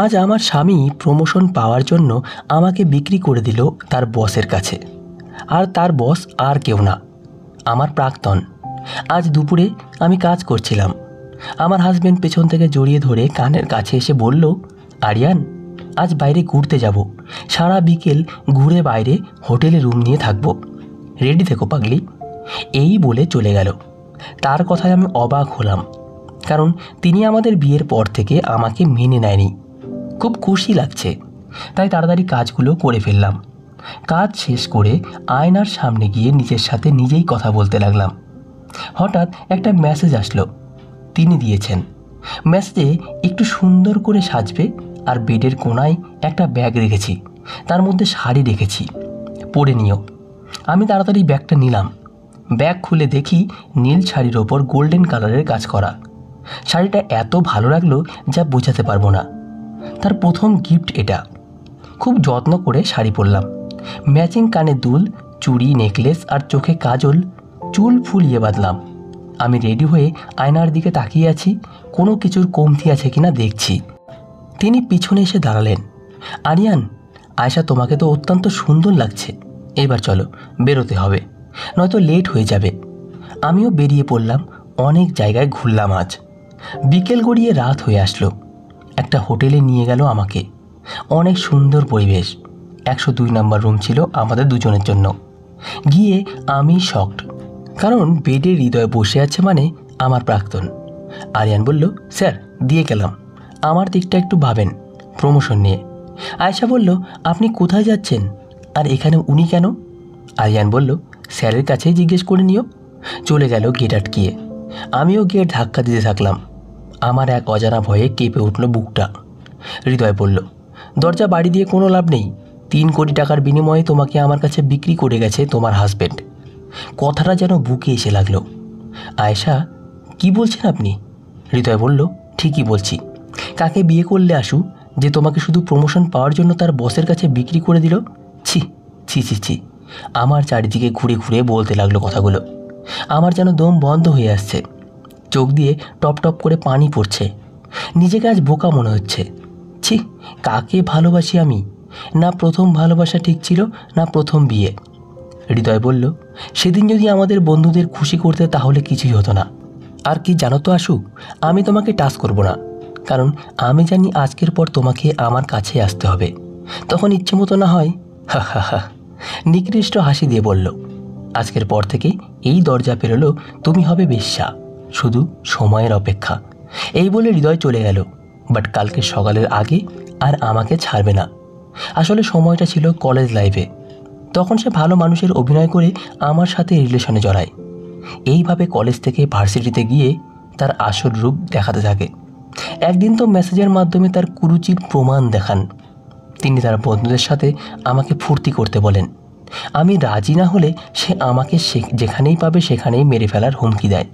আজ আমার স্বামী প্রমোশন পাওয়ার জন্য আমাকে বিক্রি করে দিল তার বসের কাছে। আর তার বস আর কেউ না, আমার প্রাক্তন। আজ দুপুরে আমি কাজ করছিলাম, আমার হাজব্যান্ড পেছন থেকে জড়িয়ে ধরে কানের কাছে এসে বলল, আরিয়ান, আজ বাইরে ঘুরতে যাব, সারা বিকেল ঘুরে বাইরে হোটেলে রুম নিয়ে থাকবো, রেডি থেকো পাগলি। এই বলে চলে গেল। তার কথায় আমি অবাক হলাম, কারণ তিনি আমাদের বিয়ের পর থেকে আমাকে মেনে নেয়নি। খুব খুশি লাগছে, তাই তাড়াতাড়ি কাজগুলো করে ফেললাম। কাজ শেষ করে আয়নার সামনে গিয়ে নিজের সাথে নিজেই কথা বলতে লাগলাম। হঠাৎ একটা মেসেজ আসলো, তিনি দিয়েছেন। মেসেজে একটু সুন্দর করে সাজবে আর বেডের কোণায় একটা ব্যাগ রেখেছি, তার মধ্যে শাড়ি রেখেছি, পরে নিও। আমি তাড়াতাড়ি ব্যাগটা নিলাম। ব্যাগ খুলে দেখি নীল শাড়ির ওপর গোল্ডেন কালারের কাজ করা। শাড়িটা এত ভালো লাগলো যা বোঝাতে পারবো না। তার প্রথম গিফট এটা। খুব যত্ন করে শাড়ি পরলাম, ম্যাচিং কানের দুল, চুড়ি, নেকলেস আর চোখে কাজল, চুল ফুলিয়ে বাঁধলাম। আমি রেডি হয়ে আয়নার দিকে তাকিয়ে আছি, কোনো কিছুর কমতি আছে কিনা দেখছি। তিনি পিছনে এসে দাঁড়ালেন। আরিয়ান, আয়শা তোমাকে তো অত্যন্ত সুন্দর লাগছে, এবার চলো, বেরোতে হবে, নয়তো লেট হয়ে যাবে। আমিও বেরিয়ে পড়লাম। অনেক জায়গায় ঘুরলাম আজ। বিকেল গড়িয়ে রাত হয়ে আসলো। একটা হোটেলে নিয়ে গেল আমাকে। অনেক সুন্দর পরিবেশ। 102 নম্বর রুম ছিল আমাদের দুজনের জন্য। গিয়ে আমি শকড, কারণ বেডে হৃদয় বসে আছে মানে আমার প্রাক্তন। আরিয়ান বলল, স্যার, দিয়ে গেলাম, আমার দিকটা একটু ভাবেন, প্রমোশন নিয়ে। আয়েশা বলল, আপনি কোথায় যাচ্ছেন, আর এখানে উনি কেন? আরিয়ান বলল, স্যারের কাছেই জিজ্ঞেস করে নিও। চলে গেল গেট আটকিয়ে। আমিও গেট ধাক্কা দিতে থাকলাম। আমার এক অজানা ভয়ে কেঁপে উঠল বুকটা। হৃদয় বলল, দরজা বাড়ি দিয়ে কোনো লাভ নেই, 3 কোটি টাকার বিনিময়ে তোমাকে আমার কাছে বিক্রি করে গেছে তোমার হাজব্যান্ড। কথাটা যেন বুকে এসে লাগলো। আয়েশা, কি বলছেন আপনি? হৃদয় বলল, ঠিকই বলছি। কাকে বিয়ে করলে আসু যে তোমাকে শুধু প্রমোশন পাওয়ার জন্য তার বসের কাছে বিক্রি করে দিল? ছি ছি ছি ছি। আমার চারিদিকে ঘুরে ঘুরে বলতে লাগলো কথাগুলো। আমার যেন দম বন্ধ হয়ে আসছে, চোখ দিয়ে টপ টপ করে পানি পড়ছে। নিজেকে আজ বোকা মনে হচ্ছে। ছি, কাকে ভালোবাসি আমি? না প্রথম ভালোবাসা ঠিক ছিল, না প্রথম বিয়ে। হৃদয় বলল, সেদিন যদি আমাদের বন্ধুদের খুশি করতে তাহলে কিছুই হতো না। আর কি জানো তো আশু, আমি তোমাকে টাচ করব না, কারণ আমি জানি আজকের পর তোমাকে আমার কাছে আসতে হবে। তখন ইচ্ছে মতো না হয়। হা হা হা। নিকৃষ্ট হাসি দিয়ে বলল, আজকের পর থেকে এই দরজা পেরোলো তুমি হবে বেশ্যা, শুধু সময়ের অপেক্ষা। এই বলে হৃদয় চলে গেল। বাট কালকে সকালের আগে আর আমাকে ছাড়বে না। আসলে সময়টা ছিল কলেজ লাইফে। তখন সে ভালো মানুষের অভিনয় করে আমার সাথে রিলেশনে জড়ায়। এইভাবে কলেজ থেকে ভার্সিটিতে গিয়ে তার আসল রূপ দেখাতে থাকে। একদিন তো মেসেজের মাধ্যমে তার কুরুচির প্রমাণ দেখান। তিনি তার বন্ধুদের সাথে আমাকে ফুর্তি করতে বলেন। আমি রাজি না হলে সে আমাকে যেখানেই পাবে সেখানেই মেরে ফেলার হুমকি দেয়।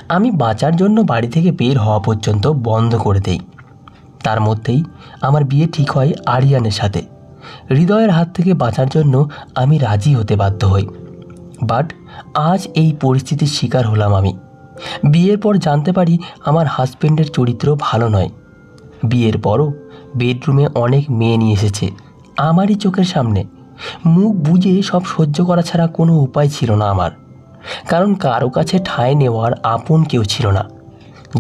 আমি বাঁচার জন্য বাড়ি থেকে বের হওয়া পর্যন্ত বন্ধ করে দেই। তার মধ্যেই আমার বিয়ে ঠিক হয় আরিয়ানের সাথে। হৃদয়ের হাত থেকে বাঁচার জন্য আমি রাজি হতে বাধ্য হই। বাট আজ এই পরিস্থিতির শিকার হলাম আমি। বিয়ের পর জানতে পারি আমার হাজব্যান্ডের চরিত্র ভালো নয়। বিয়ের পরও বেডরুমে অনেক মেয়ে নিয়ে এসেছে আমারই চোখের সামনে। মুখ বুজে সব সহ্য করা ছাড়া কোনো উপায় ছিল না আমার, কারণ কারো কাছে ঠাঁই নেওয়ার আপন কেউ ছিল না।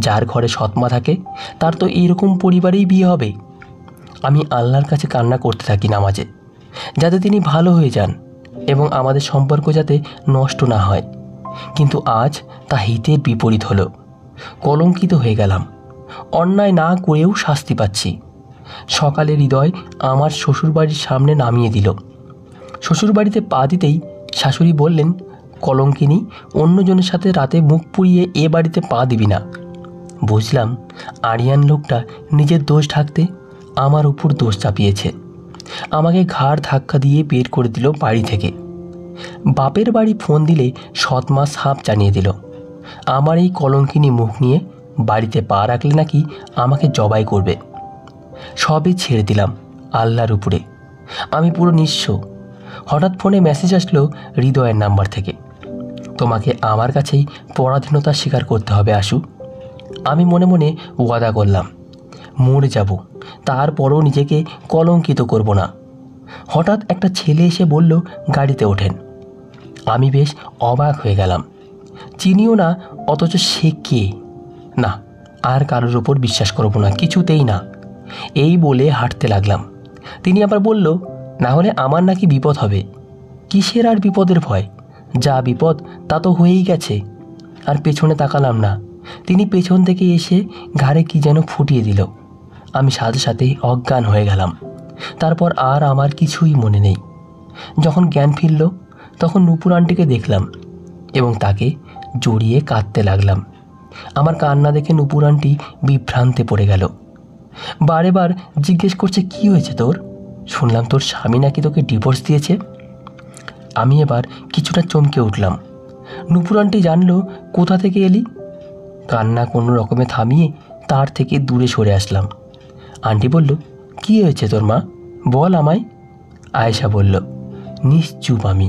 যার ঘরে সৎমা থাকে তার তো এইরকম পরিবারেই বিয়ে হবে। আমি আল্লাহর কাছে কান্না করতে থাকি নামাজে, যাতে তিনি ভালো হয়ে যান এবং আমাদের সম্পর্ক যাতে নষ্ট না হয়। কিন্তু আজ তা হিতের বিপরীত হলো। কলঙ্কিত হয়ে গেলাম। অন্যায় না করেও শাস্তি পাচ্ছি। সকালে হৃদয় আমার শ্বশুরবাড়ির সামনে নামিয়ে দিল। শ্বশুরবাড়িতে পা দিতেই শাশুড়ি বললেন, কলঙ্কিনী, অন্যজনের সাথে রাতে মুখ পুড়িয়ে এ বাড়িতে পা দিবি না। বুঝলাম আরিয়ান লোকটা নিজের দোষ ঢাকতে আমার উপর দোষ চাপিয়েছে। আমাকে ঘাড় ধাক্কা দিয়ে বের করে দিল বাড়ি থেকে। বাপের বাড়ি ফোন দিলে সৎমা সাপ জানিয়ে দিল, আমার এই কলঙ্কিনী মুখ নিয়ে বাড়িতে পা রাখলে নাকি আমাকে জবাই করবে। সবে ছেড়ে দিলাম আল্লাহর উপরে। আমি পুরো নিঃস্ব। হঠাৎ ফোনে মেসেজ আসলো হৃদয়ের নাম্বার থেকে, তোমাকে আমার কাছেই পরাধীনতা স্বীকার করতে হবে আশু। আমি মনে মনে ওয়াদা করলাম, মরে যাব, তারপরও নিজেকে কলঙ্কিত করব না। হঠাৎ একটা ছেলে এসে বলল, গাড়িতে ওঠেন। আমি বেশ অবাক হয়ে গেলাম। চিনিও না, অথচ সে কে? না, আর কারোর ওপর বিশ্বাস করব না, কিছুতেই না। এই বলে হাঁটতে লাগলাম। তিনি আবার বলল, না হলে আমার নাকি বিপদ হবে। কিসের আর বিপদের ভয়? যা বিপদ তা তো হয়েই গেছে। আর পেছনে তাকালাম না। তিনি পেছন থেকে এসে ঘাড়ে কি যেন ফুটিয়ে দিল। আমি সাথে সাথেই অজ্ঞান হয়ে গেলাম। তারপর আর আমার কিছুই মনে নেই। যখন জ্ঞান ফিরল তখন নূপুর আন্টিকে দেখলাম এবং তাকে জড়িয়ে কাঁদতে লাগলাম। আমার কান্না দেখে নূপুর আন্টি বিভ্রান্তে পড়ে গেল। বারে বার জিজ্ঞেস করছে, কি হয়েছে তোর? শুনলাম তোর স্বামী নাকি তোকে ডিভোর্স দিয়েছে। আমি এবার কিছুটা চমকে উঠলাম। নূপুর আন্টি জানলো কোথা থেকে এলি। কান্না কোনো রকমে থামিয়ে তার থেকে দূরে সরে আসলাম। আন্টি বলল, কি হয়েছে তোর মা, বল আমায়। আয়েশা বলল, নিশ্চুপ আমি।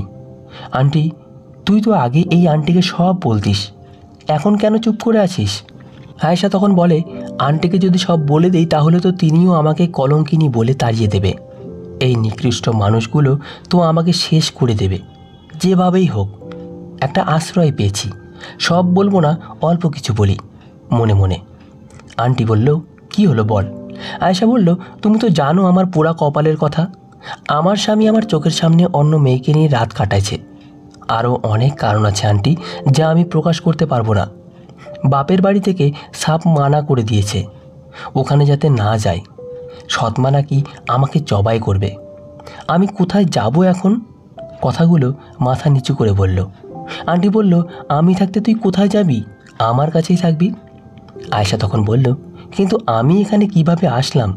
আন্টি, তুই তো আগে এই আন্টিকে সব বলতিস, এখন কেন চুপ করে আছিস? আয়েশা তখন বলে, আন্টিকে যদি সব বলে দেই তাহলে তো তিনিও আমাকে কলঙ্কিনী বলে তাড়িয়ে দেবে। এই নিকৃষ্ট মানুষগুলো তো আমাকে শেষ করে দেবে। যেভাবেই হোক একটা আশ্রয় পেয়েছি, সব বলবো না, অল্প কিছু বলি মনে মনে। আন্টি বলল, কি হলো বল। আয়েশা বলল, তুমি তো জানো আমার পোড়া কপালের কথা। আমার স্বামী আমার চোখের সামনে অন্য মেয়েকে নিয়ে রাত কাটাইছে। আরও অনেক কারণ আছে আন্টি, যা আমি প্রকাশ করতে পারবো না। বাপের বাড়ি থেকে সাপ মানা করে দিয়েছে, ওখানে যাতে না যাই। সৎমা নাকি আমাকে জবাই করবে। আমি কোথায় যাব এখন? কথাগুলো মাথা নিচু করে বলল। আন্টি বলল, আমি থাকতে তুই কোথায় যাবি? আমার কাছেই থাকবি। আয়েশা তখন বলল, কিন্তু আমি এখানে কিভাবে আসলাম?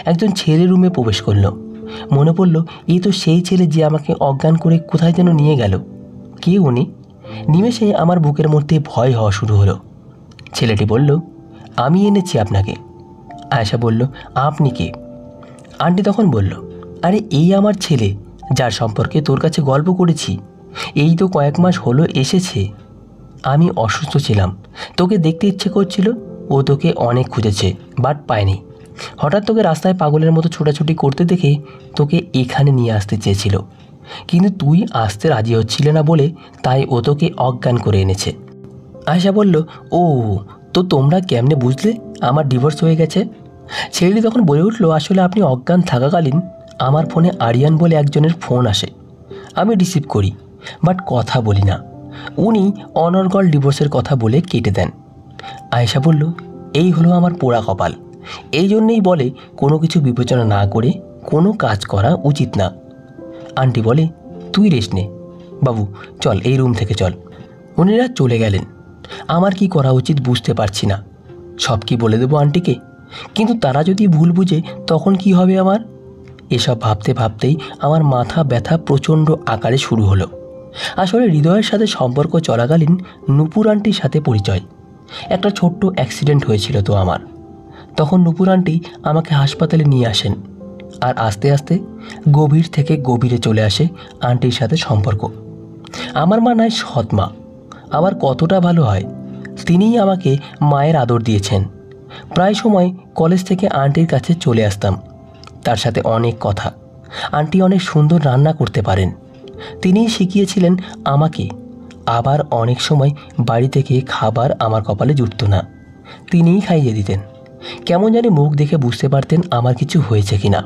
একজন ছেলে রুমে প্রবেশ করলো। মনে পড়ল, এই তো সেই ছেলে যে আমাকে অজ্ঞান করে কোথায় যেন নিয়ে গেল। কে উনি? নিমেষে আমার বুকের মধ্যে ভয় হওয়া শুরু হলো। ছেলেটি বলল, আমি এনেছি আপনাকে। আয়েশা বলল, আপনি কে? আন্টি তখন বলল, আরে এই আমার ছেলে, যার সম্পর্কে তোর কাছে গল্প করেছি। এই তো কয়েক মাস হলো এসেছে। আমি অসুস্থ ছিলাম, তোকে দেখতে ইচ্ছে করছিল। ও তোকে অনেক খুঁজেছে, বাট পায়নি। হঠাৎ তোকে রাস্তায় পাগলের মতো ছোটাছুটি করতে দেখে তোকে এখানে নিয়ে আসতে চেয়েছিল, কিন্তু তুই আসতে রাজি হচ্ছিলে না বলে তাই ও তোকে অজ্ঞান করে এনেছে। আয়েশা বলল, ও, তো তোমরা কেমনে বুঝলে আমার ডিভোর্স হয়ে গেছে? ছেলেটি তখন বলে উঠল, আসলে আপনি অজ্ঞান থাকাকালীন আমার ফোনে আরিয়ান বলে একজনের ফোন আসে। আমি রিসিভ করি, বাট কথা বলি না। উনি অনর্গল ডিভোর্সের কথা বলে কেটে দেন। আয়েশা বলল, এই হলো আমার পোড়া কপাল। এই জন্যেই বলে কোনো কিছু বিবেচনা না করে কোনো কাজ করা উচিত না। আন্টি বলে, তুই রেস্ট নে বাবু, চল এই রুম থেকে চল। উনিরা চলে গেলেন। আমার কি করা উচিত বুঝতে পারছি না। সব কি বলে দেবো আন্টিকে? কিন্তু তারা যদি ভুল বুঝে তখন কি হবে আমার? এসব ভাবতে ভাবতেই আমার মাথা ব্যথা প্রচণ্ড আকারে শুরু হলো। আসলে হৃদয়ের সাথে সম্পর্ক চলাকালীন নূপুর আন্টির সাথে পরিচয়। একটা ছোট্ট অ্যাক্সিডেন্ট হয়েছিল তো আমার। তখন নূপুর আন্টি আমাকে হাসপাতালে নিয়ে আসেন। আর আস্তে আস্তে গভীর থেকে গভীরে চলে আসে আন্টির সাথে সম্পর্ক। আমার মা নয় সৎ মা, আমার কতটা ভালো হয়। তিনিই আমাকে মায়ের আদর দিয়েছেন। প্রায় সময় কলেজ থেকে আন্টির কাছে চলে আসতাম। তার সাথে অনেক কথা। আন্টি অনেক সুন্দর রান্না করতে পারেন, তিনিই শিখিয়েছিলেন আমাকে। আবার অনেক সময় বাড়ি থেকে খাবার আমার কপালে জুটত না, তিনিই খাইয়ে দিতেন। কেমন জানি মুখ দেখে বুঝতে পারতেন আমার কিছু হয়েছে কিনা।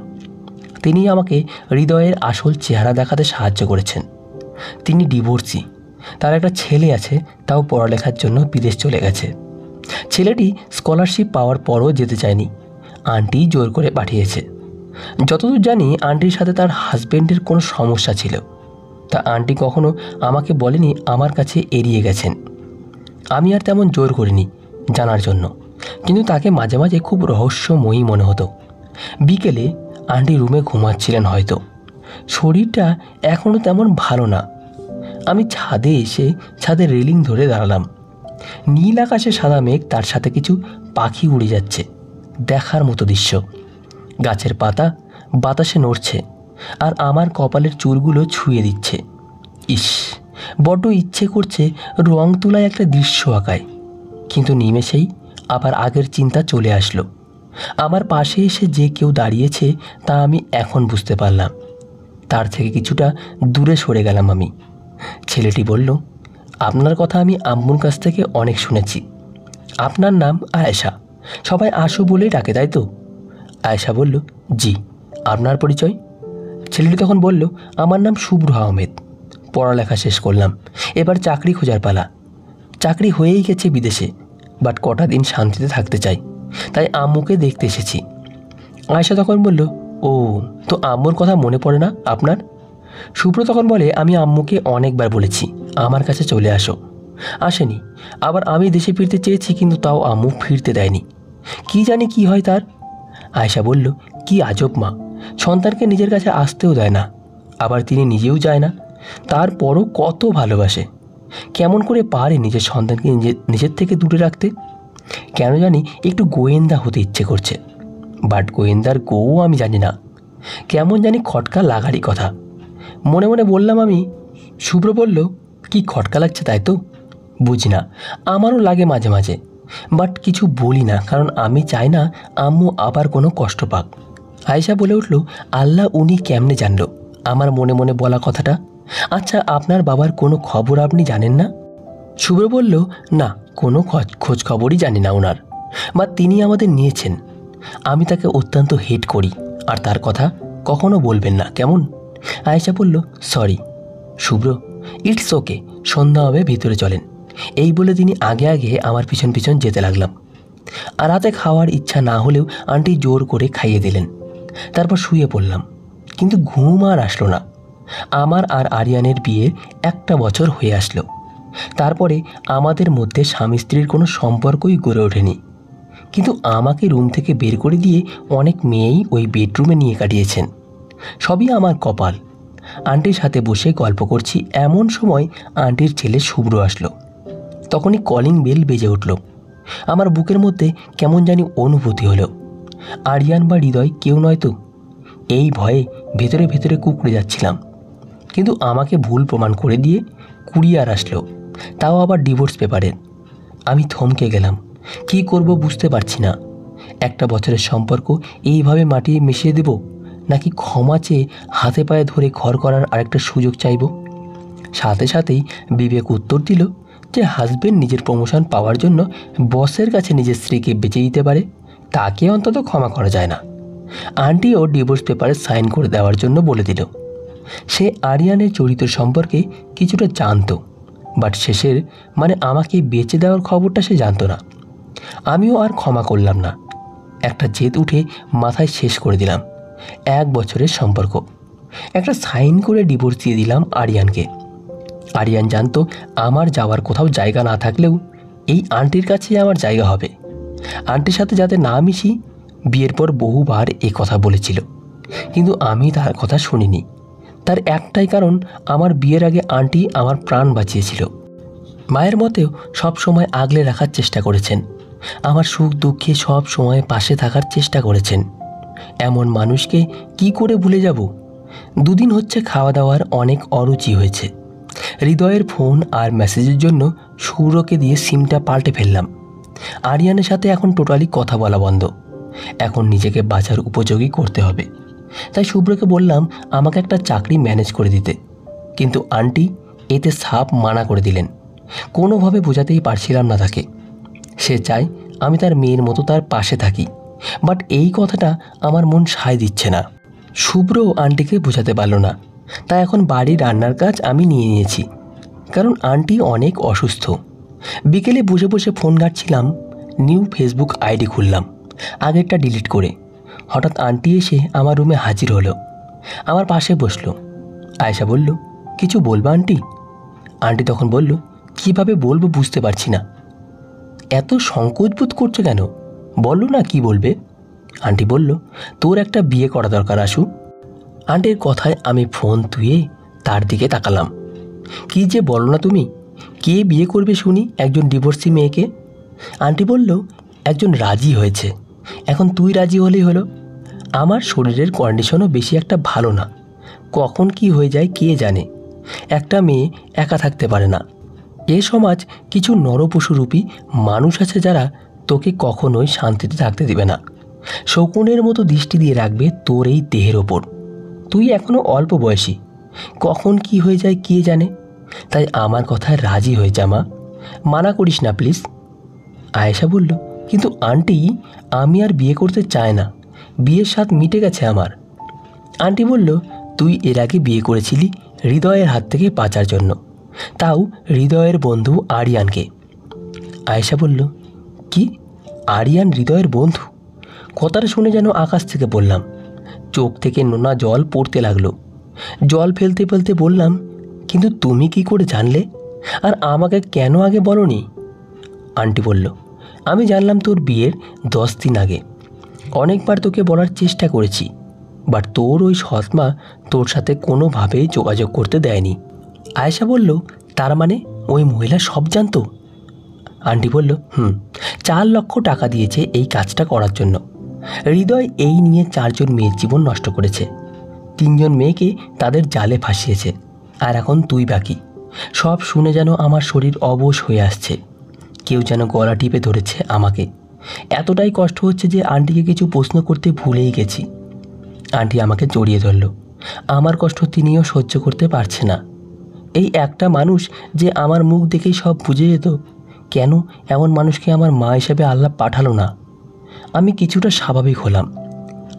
তিনি আমাকে হৃদয়ের আসল চেহারা দেখাতে সাহায্য করেছেন। তিনি ডিভোর্সি, তার একটা ছেলে আছে, তাও পড়ালেখার জন্য বিদেশ চলে গেছে। ছেলেটি স্কলারশিপ পাওয়ার পরও যেতে চায়নি, আন্টি জোর করে পাঠিয়েছে। যতদূর জানি আন্টির সাথে তার হাজবেন্ডের কোনো সমস্যা ছিল, তা আন্টি কখনো আমাকে বলেনি, আমার কাছে এড়িয়ে গেছেন। আমি আর তেমন জোর করিনি জানার জন্য, কিন্তু তাকে মাঝে মাঝে খুব রহস্যময়ী মনে হতো। বিকেলে আন্টি রুমে ঘুমাচ্ছিলেন হয়তো, শরীরটা এখনও তেমন ভালো না। আমি ছাদে এসে ছাদের রেলিং ধরে দাঁড়ালাম। নীল আকাশে সাদা মেঘ, তার সাথে কিছু পাখি উড়ে যাচ্ছে, দেখার মতো দৃশ্য। গাছের পাতা বাতাসে নড়ছে আর আমার কপালের চুলগুলো ছুঁয়ে দিচ্ছে। ইস, বড্ড ইচ্ছে করছে রং তুলায় একটা দৃশ্য আঁকায়, কিন্তু নিমেষেই আবার আগের চিন্তা চলে আসলো। আমার পাশে এসে যে কেউ দাঁড়িয়েছে তা আমি এখন বুঝতে পারলাম। তার থেকে কিছুটা দূরে সরে গেলাম আমি। ছেলেটি বলল, আপনার কথা আমি আম্মুর কাছ থেকে অনেক শুনেছি। আপনার নাম আয়েশা, সবাই আশু বলেই ডাকে, তাই তো? আয়েশা বলল, জি। আপনার পরিচয়? ছেলেটি তখন বলল, আমার নাম শুভ্র আহমেদ, পড়ালেখা শেষ করলাম, এবার চাকরি খোঁজার পালা। চাকরি হয়েই গেছে বিদেশে, বাট কটা দিন শান্তিতে থাকতে চাই, তাই আম্মুকে দেখতে এসেছি। আয়েশা তখন বলল, ও, তো আম্মুর কথা মনে পড়ে না আপনার? শুভ্র তখন বলে, আমি আম্মুকে অনেকবার বলেছি আমার কাছে চলে আসো, আসেনি। আবার আমি দেশে ফিরতে চেয়েছি, কিন্তু তাও আম্মু ফিরতে দেয়নি। কি জানি কি হয় তার। আয়েশা বলল, কি আজব মা, সন্তানকে নিজের কাছে আসতেও দেয় না, আবার তিনি নিজেও যায় না, তারপরও কত ভালোবাসে। কেমন করে পারে নিজের সন্তানকে নিজের থেকে দূরে রাখতে? কেন জানি একটু গোয়েন্দা হতে ইচ্ছে করছে, বাট গোয়েন্দার গৌ আমি জানি না। কেমন জানি খটকা লাগারই কথা। মনে মনে বললাম আমি। শুভ্র বলল, কি খটকা লাগছে তাই তো? বুঝি না, আমারও লাগে মাঝে মাঝে, বাট কিছু বলি না, কারণ আমি চাই না আম্মু আবার কোনো কষ্ট পাক। আয়েশা বলে উঠল, আল্লাহ উনি কেমনে জানলো আমার মনে মনে বলা কথাটা? আচ্ছা, আপনার বাবার কোনো খবর আপনি জানেন না? শুভ্র বলল, না, কোনো খোঁজ খবরই জানি না ওনার, বা তিনি আমাদের নিয়েছেন। আমি তাকে অত্যন্ত হেট করি, আর তার কথা কখনো বলবেন না, কেমন? আয়েশা বলল, সরি শুভ্র, ইটস ওকে, সন্ধ্যা হবে, ভিতরে চলেন। এই বলে তিনি আগে আগে আমার পিছন পিছন যেতে লাগলাম। আর রাতে খাওয়ার ইচ্ছা না হলেও আন্টি জোর করে খাইয়ে দিলেন। তারপর শুয়ে পড়লাম, কিন্তু ঘুম আর আসলো না। আমার আর আরিয়ানের বিয়ের 1 বছর হয়ে আসলো। তারপরে আমাদের মধ্যে স্বামী স্ত্রীর কোনো সম্পর্কই গড়ে ওঠেনি, কিন্তু আমাকে রুম থেকে বের করে দিয়ে অনেক মেয়েই ওই বেডরুমে নিয়ে কাটিয়েছেন। সবই আমার কপাল। আন্টির সাথে বসে গল্প করছি, এমন সময় আন্টির ছেলে শুভ্র আসলো। তখনই কলিং বেল বেজে উঠল। আমার বুকের মধ্যে কেমন জানি অনুভূতি হলো, আরিয়ান বা হৃদয় কেউ নয় তো। এই ভয়ে ভেতরে ভেতরে কুঁকড়ে যাচ্ছিলাম, কিন্তু আমাকে ভুল প্রমাণ করে দিয়ে কুরিয়ার আসলো, তাও আবার ডিভোর্স পেপারের। আমি থমকে গেলাম, কি করব বুঝতে পারছি না। 1 বছরের সম্পর্ক এইভাবে মাটিয়ে মিশিয়ে দেব, নাকি ক্ষমা চেয়ে হাতে পায়ে ধরে ঘর করার আরেকটা সুযোগ চাইব? সাথে সাথেই বিবেক উত্তর দিল যে হাজবেন্ড নিজের প্রমোশন পাওয়ার জন্য বসের কাছে নিজের স্ত্রীকে বেঁচে দিতে পারে, তাকে অন্তত ক্ষমা করা যায় না। আন্টিও ডিভোর্স পেপারে সাইন করে দেওয়ার জন্য বলে দিল। সে আরিয়ানের চরিত্র সম্পর্কে কিছুটা জানতো, বাট শেষের মানে আমাকে বেঁচে দেওয়ার খবরটা সে জানতো না। আমিও আর ক্ষমা করলাম না। একটা জেদ উঠে মাথায় শেষ করে দিলাম 1 বছরের সম্পর্ক। একটা সাইন করে ডিভোর্স দিয়ে দিলাম আরিয়ানকে। আরিয়ান জানতো আমার যাওয়ার কোথাও জায়গা না থাকলেও এই আন্টির কাছেই আমার জায়গা হবে। আন্টির সাথে যাতে না মিশি, বিয়ের পর বহুবার এ কথা বলেছিল, কিন্তু আমি তার কথা শুনিনি। তার একটাই কারণ, আমার বিয়ের আগে আন্টি আমার প্রাণ বাঁচিয়েছিল। মায়ের মতেও সব সময় আগলে রাখার চেষ্টা করেছেন, আমার সুখ দুঃখে সব সময় পাশে থাকার চেষ্টা করেছেন। এমন মানুষকে কি করে ভুলে যাব? 2 দিন হচ্ছে খাওয়া দাওয়ার অনেক অরুচি হয়েছে। হৃদয়ের ফোন আর মেসেজের জন্য শুভ্রকে দিয়ে সিমটা পাল্টে ফেললাম। আরিয়ানের সাথে এখন টোটালি কথা বলা বন্ধ। এখন নিজেকে বাঁচার উপযোগী করতে হবে। তাই শুভ্রকে বললাম আমাকে একটা চাকরি ম্যানেজ করে দিতে, কিন্তু আন্টি এতে সাপ মানা করে দিলেন। কোনোভাবে বোঝাতেই পারছিলাম না তাকে। সে চায় আমি তার মেয়ের মতো তার পাশে থাকি, বাট এই কথাটা আমার মন সায় দিচ্ছে না। শুভ্র আন্টিকে বোঝাতে পারল না, তাই এখন বাড়ির রান্নার কাজ আমি নিয়ে নিয়েছি, কারণ আন্টি অনেক অসুস্থ। বিকেলে বসে বসে ফোন ঘাঁটছিলাম, নিউ ফেসবুক আইডি খুললাম আগেরটা ডিলিট করে। হঠাৎ আন্টি এসে আমার রুমে হাজির হলো, আমার পাশে বসলো। আয়েশা বলল, কিছু বলবা আন্টি? আন্টি তখন বলল, কিভাবে বলবো বুঝতে পারছি না। এত সংকোচ বোধ করছো কেন? বলো না কি বলবে। আন্টি বলল, তোর একটা বিয়ে করা দরকার আশু। আন্টির কথায় আমি ফোন ধুয়ে তার দিকে তাকালাম। কি যে বলো না তুমি, কে বিয়ে করবে শুনি একজন ডিভোর্সি মেয়েকে? আন্টি বলল, একজন রাজি হয়েছে, এখন তুই রাজি হলেই হলো। আমার শরীরের কন্ডিশনও বেশি একটা ভালো না, কখন কি হয়ে যায় কে জানে। একটা মেয়ে একা থাকতে পারে না। এ সমাজ কিছু নরপশুরূপী মানুষ আছে যারা তোকে কখনোই শান্তিতে থাকতে দিবে না। শকুনের মতো দৃষ্টি দিয়ে রাখবে তোর এই দেহের ওপর। তুই এখনও অল্প বয়সী, কখন কি হয়ে যায় কে জানে। তাই আমার কথায় রাজি হয়ে যা মা, মানা করিস না প্লিজ। আয়েশা বলল, কিন্তু আন্টি, আমি আর বিয়ে করতে চাই না, বিয়ের স্বাদ মিটে গেছে আমার। আন্টি বলল, তুই এর আগে বিয়ে করেছিলি হৃদয়ের হাত থেকে বাঁচার জন্য, তাও হৃদয়ের বন্ধু আরিয়ানকে। আয়েশা বলল, কি? আরিয়ান হৃদয়ের বন্ধু? কথাটা শুনে যেন আকাশ থেকে বললাম। চোখ থেকে নোনা জল পড়তে লাগলো। জল ফেলতে ফেলতে বললাম, কিন্তু তুমি কি করে জানলে, আর আমাকে কেন আগে বলনি? আন্টি বলল, আমি জানলাম তোর বিয়ের 10 দিন আগে। অনেকবার তোকে বলার চেষ্টা করেছি, বাট তোর ওই সৎমা তোর সাথে কোনোভাবেই যোগাযোগ করতে দেয়নি। আয়েশা বলল, তার মানে ওই মহিলা সব জানতো? আন্টি বলল, 4 লক্ষ টাকা দিয়েছে এই কাজটা করার জন্য। হৃদয় এই নিয়ে 4 জন মেয়ের জীবন নষ্ট করেছে, 3 জন মেয়েকে তাদের জালে ফাঁসিয়েছে, আর এখন তুই বাকি। সব শুনে যেন আমার শরীর অবশ হয়ে আসছে। কেউ যেন গলা টিপে ধরেছে আমাকে। এতটাই কষ্ট হচ্ছে যে আন্টিকে কিছু প্রশ্ন করতে ভুলেই গেছি। আন্টি আমাকে জড়িয়ে ধরল। আমার কষ্ট তিনিও সহ্য করতে পারছে না। এই একটা মানুষ যে আমার মুখ দেখেই সব বুঝে যেত, কেন এমন মানুষকে আমার মা হিসেবে আল্লাহ পাঠালো না? আমি কিছুটা স্বাভাবিক হলাম।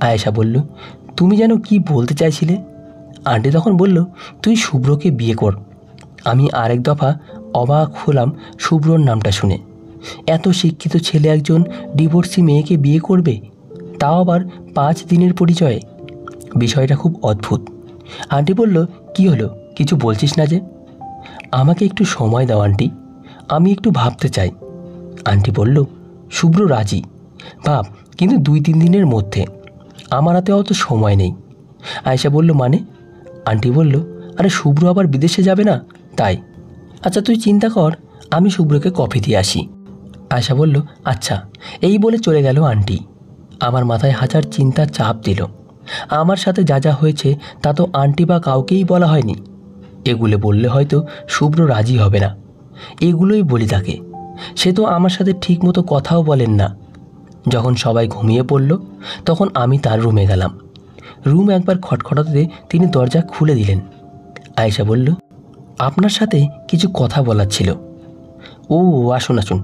আয়েশা বলল, তুমি যেন কি বলতে চাইছিলে? আন্টি তখন বলল, তুই শুভ্রকে বিয়ে কর। আমি আরেক দফা অবাক হলাম শুভ্রর নামটা শুনে। এত শিক্ষিত ছেলে একজন ডিভোর্সি মেয়েকে বিয়ে করবে, তাও আবার 5 দিনের পরিচয়ে। বিষয়টা খুব অদ্ভুত। আন্টি বলল, কি হলো, কিছু বলছিস না যে? আমাকে একটু সময় দাও আন্টি, আমি একটু ভাবতে চাই। আন্টি বলল, শুভ্র রাজি, ভাব, কিন্তু 2-3 দিনের মধ্যে। আমার হাতে অত সময় নেই। আয়েশা বলল, মানে? আন্টি বলল, আরে শুভ্র আবার বিদেশে যাবে না, তাই। আচ্ছা তুই চিন্তা কর, আমি শুভ্রকে কফি দিয়ে আসি। আয়েশা বলল, আচ্ছা। এই বলে চলে গেল আন্টি। আমার মাথায় হাজার চিন্তার চাপ দিল। আমার সাথে যা যা হয়েছে তা তো আন্টি বা কাউকেই বলা হয়নি। এগুলো বললে হয়তো শুভ্র রাজি হবে না, এগুলোই বলি তাকে। সে তো আমার সাথে ঠিকমতো কথাও বলেন না। যখন সবাই ঘুমিয়ে পড়ল, তখন আমি তার রুমে গেলাম। রুম একবার খটখটাতে তিনি দরজা খুলে দিলেন। আয়েশা বলল, আপনার সাথে কিছু কথা বলার ছিল। ও আসুন আসুন।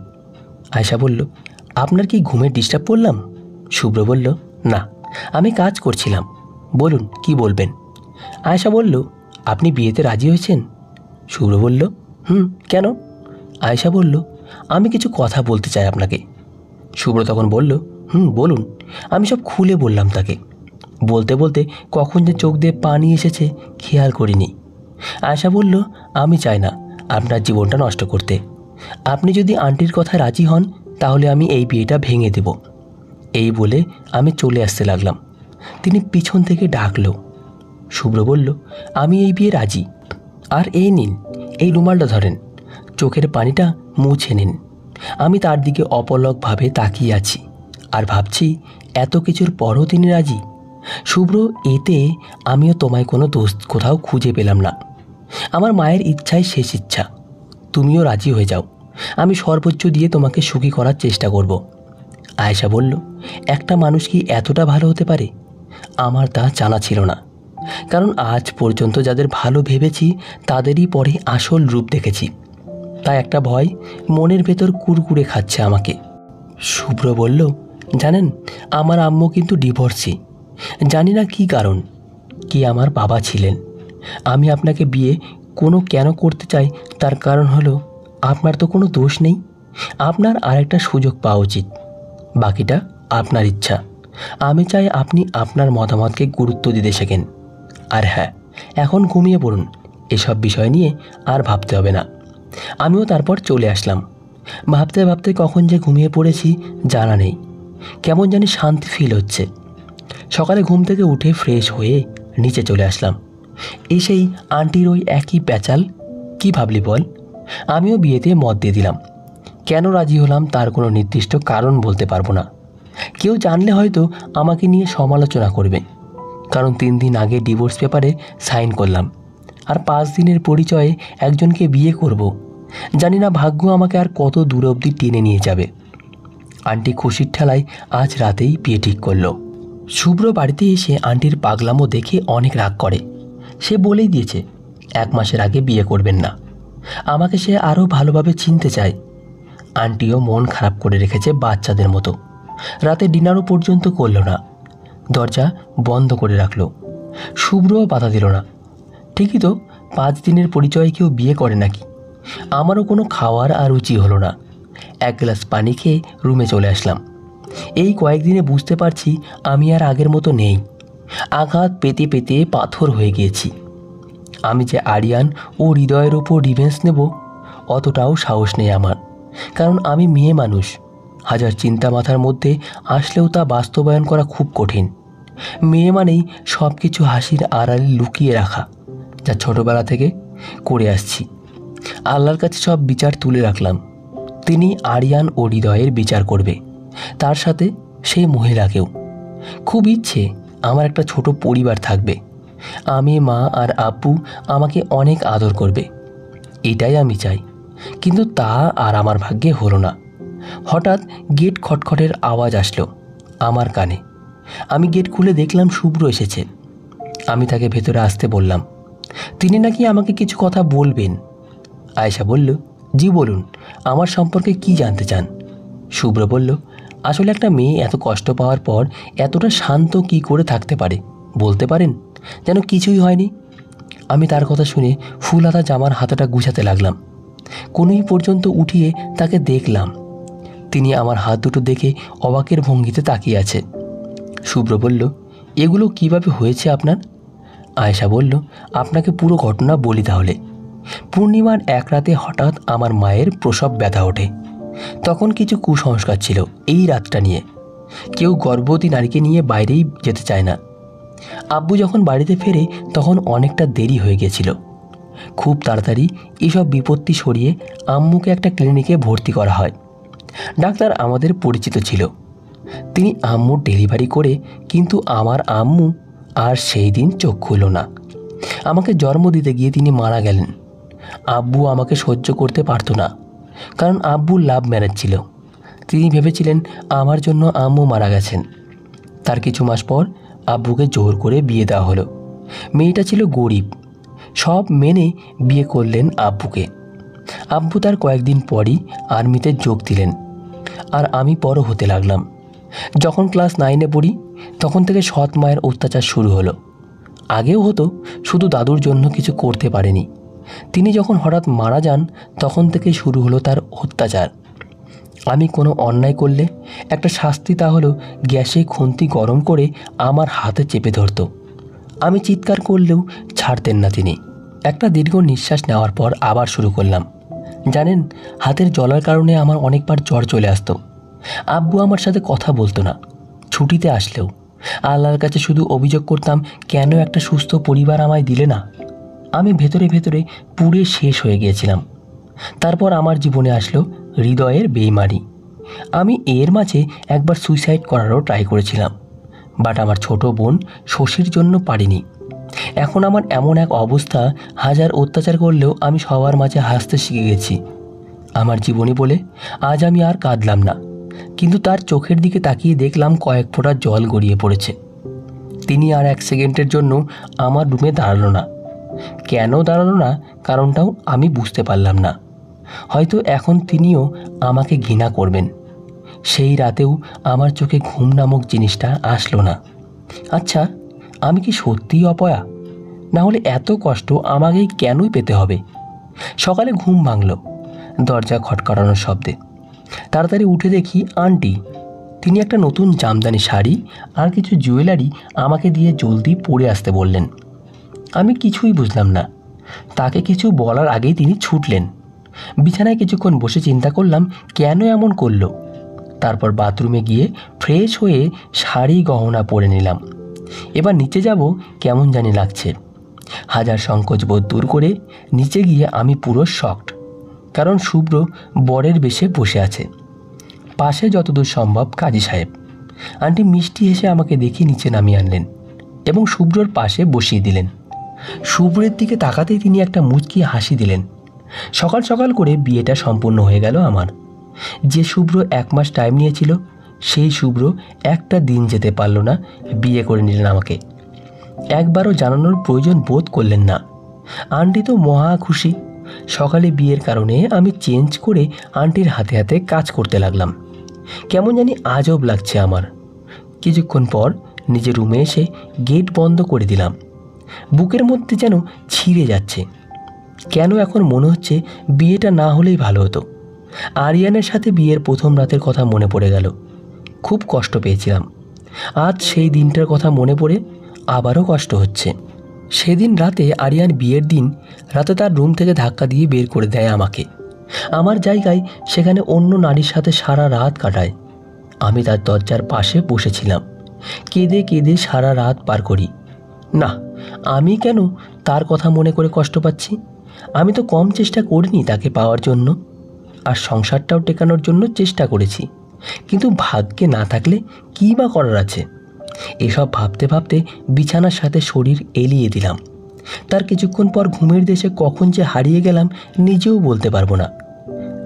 আয়েশা বলল, আপনার কি ঘুমে ডিস্টার্ব করলাম? শুভ্র বলল, না, আমি কাজ করছিলাম, বলুন কি বলবেন। আয়েশা বলল, আপনি বিয়েতে রাজি হয়েছেন? শুভ্র বলল, কেন? আয়েশা বলল, আমি কিছু কথা বলতে চাই আপনাকে। শুভ্র তখন বলল, বলুন। আমি সব খুলে বললাম তাকে। বলতে বলতে কখন যে চোখ দিয়ে পানি এসেছে খেয়াল করিনি। আয়েশা বলল, আমি চাই না আপনার জীবনটা নষ্ট করতে। আপনি যদি আন্টির কথায় রাজি হন, তাহলে আমি এই বিয়েটা ভেঙে দেব। এই বলে আমি চলে আসতে লাগলাম। তিনি পিছন থেকে ডাকলো। শুভ্র বলল, আমি এই বিয়ে রাজি। আর এই নিন, এই রুমালটা ধরেন, চোখের পানিটা মুছে নিন। আমি তার দিকে অপলকভাবে তাকিয়ে আছি আর ভাবছি, এত কিছুর পরও তিনি রাজি। শুভ্র, এতে আমিও তোমায় কোনো দোষ কোথাও খুঁজে পেলাম না। আমার মায়ের ইচ্ছাই শেষ ইচ্ছা। তুমিও রাজি হয়ে যাও, আমি সর্বোচ্চ দিয়ে তোমাকে সুখী করার চেষ্টা করব। আয়েশা বলল, একটা মানুষ কি এতটা ভালো হতে পারে? আমার তা জানা ছিল না, কারণ আজ পর্যন্ত যাদের ভালো ভেবেছি তাদেরই পরে আসল রূপ দেখেছি। তাই একটা ভয় মনের ভেতর কুরকুরে খাচ্ছে আমাকে। শুভ্র বলল, জানেন, আমার আম্মু কিন্তু ডিভোর্সি। জানি না কী কারণ, কি আমার বাবা ছিলেন। আমি আপনাকে বিয়ে কেন করতে চাই, তার কারণ হলো আপনার তো কোনো দোষ নেই। আপনার আরেকটা সুযোগ পাওয়া উচিত। বাকিটা আপনার ইচ্ছা। আমি চাই আপনি আপনার মতামতকে গুরুত্ব দিতে শেখেন। আর হ্যাঁ, এখন ঘুমিয়ে পড়ুন, এসব বিষয় নিয়ে আর ভাবতে হবে না। আমিও তারপর চলে আসলাম। ভাবতে ভাবতে কখন যে ঘুমিয়ে পড়েছি জানা নেই। কেমন জানি শান্তি ফিল হচ্ছে। সকালে ঘুম থেকে উঠে ফ্রেশ হয়ে নিচে চলে আসলাম। এসেই আন্টির ওই একই প্যাচাল, কি ভাবলি বল? আমিও বিয়েতে মত দিয়ে দিলাম। কেন রাজি হলাম তার কোনো নির্দিষ্ট কারণ বলতে পারবো না। কেউ জানলে হয়তো আমাকে নিয়ে সমালোচনা করবে, কারণ 3 দিন আগে ডিভোর্স পেপারে সাইন করলাম, আর 5 দিনের পরিচয়ে একজনকে বিয়ে করব। জানি না ভাগ্য আমাকে আর কত দূর অবধি টেনে নিয়ে যাবে। আন্টি খুশির ঠেলায় আজ রাতেই বিয়ে ঠিক করলো। শুভ্র বাড়িতে এসে আন্টির পাগলামো দেখে অনেক রাগ করে। সে বলেই দিয়েছে 1 মাসের আগে বিয়ে করবেন না। আমাকে সে আরও ভালোভাবে চিনতে চায়। আন্টিও মন খারাপ করে রেখেছে বাচ্চাদের মতো। রাতে ডিনারও পর্যন্ত করল না, দরজা বন্ধ করে রাখল। শুভ্রও বাধা দিল না। ঠিকই তো, 5 দিনের পরিচয়ে কেউ বিয়ে করে নাকি? আমারও কোনো খাওয়ার আর রুচি হলো না। 1 গ্লাস পানি খেয়ে রুমে চলে আসলাম। এই কয়েকদিনে বুঝতে পারছি আমি আর আগের মতো নেই। আঘাত পেতে পেতে পাথর হয়ে গিয়েছি। আমি যে আরিয়ান ও হৃদয়ের ওপর রিভেঞ্জ নেব অতটাও সাহস নেই আমার, কারণ আমি মেয়ে মানুষ। হাজার চিন্তা মাথার মধ্যে আসলেও তা বাস্তবায়ন করা খুব কঠিন। মেয়ে মানেই সব কিছু হাসির আড়ালে লুকিয়ে রাখা, যা ছোটবেলা থেকে করে আসছি। আল্লাহর কাছে সব বিচার তুলে রাখলাম। তিনি আরিয়ান ও হৃদয়ের বিচার করবে, তার সাথে সেই মহিলাকেও। খুব ইচ্ছে আমার একটা ছোট পরিবার থাকবে। আমি, মা আর আব্বু আমাকে অনেক আদর করবে, এটাই আমি চাই। কিন্তু তা আর আমার ভাগ্যে হলো না। হঠাৎ গেট খটখটের আওয়াজ আসলো আমার কানে। আমি গেট খুলে দেখলাম শুভ্র এসেছে। আমি তাকে ভেতরে আসতে বললাম। তিনি নাকি আমাকে কিছু কথা বলবেন। আয়েশা বলল, জি বলুন, আমার সম্পর্কে কি জানতে চান? শুভ্র বলল, আসলে একটা মেয়ে এত কষ্ট পাওয়ার পর এতটা শান্ত কি করে থাকতে পারে বলতে পারেন? যেন কিছুই হয়নি। আমি তার কথা শুনে ফুল হাতা জামার হাতাটা গুছাতে লাগলাম। কোনোই পর্যন্ত উঠিয়ে তাকে দেখলাম। তিনি আমার হাত দুটো দেখে অবাকের ভঙ্গিতে তাকিয়ে আছে। শুভ্র বলল, এগুলো কিভাবে হয়েছে আপনার? আয়েশা বলল, আপনাকে পুরো ঘটনা বলি তাহলে। পূর্ণিমার এক রাতে হঠাৎ আমার মায়ের প্রসব ব্যথা ওঠে। তখন কিছু কুসংস্কার ছিল এই রাতটা নিয়ে। কেউ গর্ভবতী নারীকে নিয়ে বাইরেই যেতে চায় না। আব্বু যখন বাড়িতে ফেরে তখন অনেকটা দেরি হয়ে গেছিল। খুব তাড়াতাড়ি এসব বিপত্তি সরিয়ে আম্মুকে একটা ক্লিনিকে ভর্তি করা হয়। ডাক্তার আমাদের পরিচিত ছিল। তিনি আম্মুর ডেলিভারি করে, কিন্তু আমার আম্মু আর সেই দিন চোখ খুলল না। আমাকে জন্ম দিতে গিয়ে তিনি মারা গেলেন। আব্বু আমাকে সহ্য করতে পারতো না, কারণ আব্বুর লাভ ম্যারেজ ছিল। তিনি ভেবেছিলেন আমার জন্য আম্মু মারা গেছেন। তার কিছু মাস পর আব্বুকে জোর করে বিয়ে দেওয়া হলো। মেয়েটা ছিল গরিব। সব মেনে বিয়ে করলেন আব্বুকে। আব্বু তার কয়েকদিন পরই আর্মিতে যোগ দিলেন, আর আমি বড় হতে লাগলাম। যখন ক্লাস 9-এ পড়ি তখন থেকে সৎ মায়ের অত্যাচার শুরু হলো। আগেও হতো, শুধু দাদুর জন্য কিছু করতে পারেনি। তিনি যখন হঠাৎ মারা যান তখন থেকে শুরু হলো তার অত্যাচার। আমি কোনো অন্যায় করলে একটা শাস্তি, তা হলো গ্যাসে খুন্তি গরম করে আমার হাতে চেপে ধরত। আমি চিৎকার করলেও ছাড়তেন না তিনি। একটা দীর্ঘ নিঃশ্বাস নেওয়ার পর আবার শুরু করলাম। জানেন, হাতের জ্বলার কারণে আমার অনেকবার জ্বর চলে আসতো। আব্বু আমার সাথে কথা বলতো না, ছুটিতে আসলেও। আল্লাহর কাছে শুধু অভিযোগ করতাম, কেন একটা সুস্থ পরিবার আমায় দিলে না? আমি ভেতরে ভেতরে পুড়ে শেষ হয়ে গিয়েছিলাম। তারপর আমার জীবনে আসলো হৃদয়ের বেইমানি। আমি এর মাঝে একবার সুইসাইড করারও ট্রাই করেছিলাম, বাট আমার ছোট বোন শশীর জন্য পারিনি। এখন আমার এমন এক অবস্থা, হাজার অত্যাচার করলেও আমি সবার মাঝে হাসতে শিখে গেছি। আমার জীবনী বলে আজ আমি আর কাঁদলাম না, কিন্তু তার চোখের দিকে তাকিয়ে দেখলাম কয়েক ফোঁটা জল গড়িয়ে পড়েছে। তিনি আর 1 সেকেন্ডের জন্য আমার রুমে দাঁড়ালো না। কেন দাঁড়ালো না কারণটাও আমি বুঝতে পারলাম না। হয়তো এখন তিনিও আমাকে ঘৃণা করবেন। সেই রাতেও আমার চোখে ঘুম নামক জিনিসটা আসলো না। আচ্ছা, আমি কি সত্যিই অপয়া? না হলে এত কষ্ট আমাকেই কেনই পেতে হবে? সকালে ঘুম ভাঙল দরজা খটখটানোর শব্দে। তাড়াতাড়ি উঠে দেখি আন্টি। তিনি একটা নতুন জামদানি শাড়ি আর কিছু জুয়েলারি আমাকে দিয়ে জলদি পরে আসতে বললেন। আমি কিছুই বুঝলাম না। তাকে কিছু বলার আগেই তিনি ছুটলেন। বিছানায় কিছুক্ষণ বসে চিন্তা করলাম কেন এমন করলো। তারপর বাথরুমে গিয়ে ফ্রেশ হয়ে শাড়ি গহনা পরে নিলাম। এবার নিচে যাব, কেমন জানি লাগছে। হাজার সংকোচ বোধ দূর করে নিচে গিয়ে আমি পুরো শকড, কারণ শুভ্র বরের বেশে বসে আছে। পাশে যতদূর সম্ভব কাজী সাহেব। আন্টি মিষ্টি হেসে আমাকে দেখে নিচে নামিয়ে আনলেন এবং শুভ্রর পাশে বসিয়ে দিলেন। শুভ্রের দিকে তাকাতেই তিনি একটা মুচকি হাসি দিলেন। সকাল সকাল করে বিয়েটা সম্পূর্ণ হয়ে গেল আমার। যে শুভ্র 1 মাস টাইম নিয়েছিল সেই শুভ্র একটা দিন যেতে পারল না, বিয়ে করে নিলেন আমাকে। একবারও জানানোর প্রয়োজন বোধ করলেন না। আন্টি তো মহা খুশি। সকালে বিয়ের কারণে আমি চেঞ্জ করে আন্টির হাতে হাতে কাজ করতে লাগলাম। কেমন জানি আজব লাগছে আমার। কিছুক্ষণ পর নিজের রুমে এসে গেট বন্ধ করে দিলাম। বুকের মধ্যে যেন ছিঁড়ে যাচ্ছে। কেন এখন মনে হচ্ছে বিয়েটা না হলেই ভালো হতো। আরিয়ানের সাথে বিয়ের প্রথম রাতের কথা মনে পড়ে গেল। খুব কষ্ট পেয়েছিলাম। আজ সেই দিনটার কথা মনে পড়ে আবারও কষ্ট হচ্ছে। সেদিন রাতে আরিয়ান বিয়ের দিন রাতে তার রুম থেকে ধাক্কা দিয়ে বের করে দেয় আমাকে। আমার জায়গায় সেখানে অন্য নারীর সাথে সারা রাত কাটায়। আমি তার দরজার পাশে বসেছিলাম। কেঁদে কেঁদে সারা রাত পার করি। না, আমি কেন তার কথা মনে করে কষ্ট পাচ্ছি? আমি তো কম চেষ্টা করিনি তাকে পাওয়ার জন্য। আর সংসারটাও টেকানোর জন্য চেষ্টা করেছি, কিন্তু ভাগ্যে না থাকলে কী বা করার আছে। এসব ভাবতে ভাবতে বিছানার সাথে শরীর এলিয়ে দিলাম। তার কিছুক্ষণ পর ঘুমের দেশে কখন যে হারিয়ে গেলাম নিজেও বলতে পারবো না।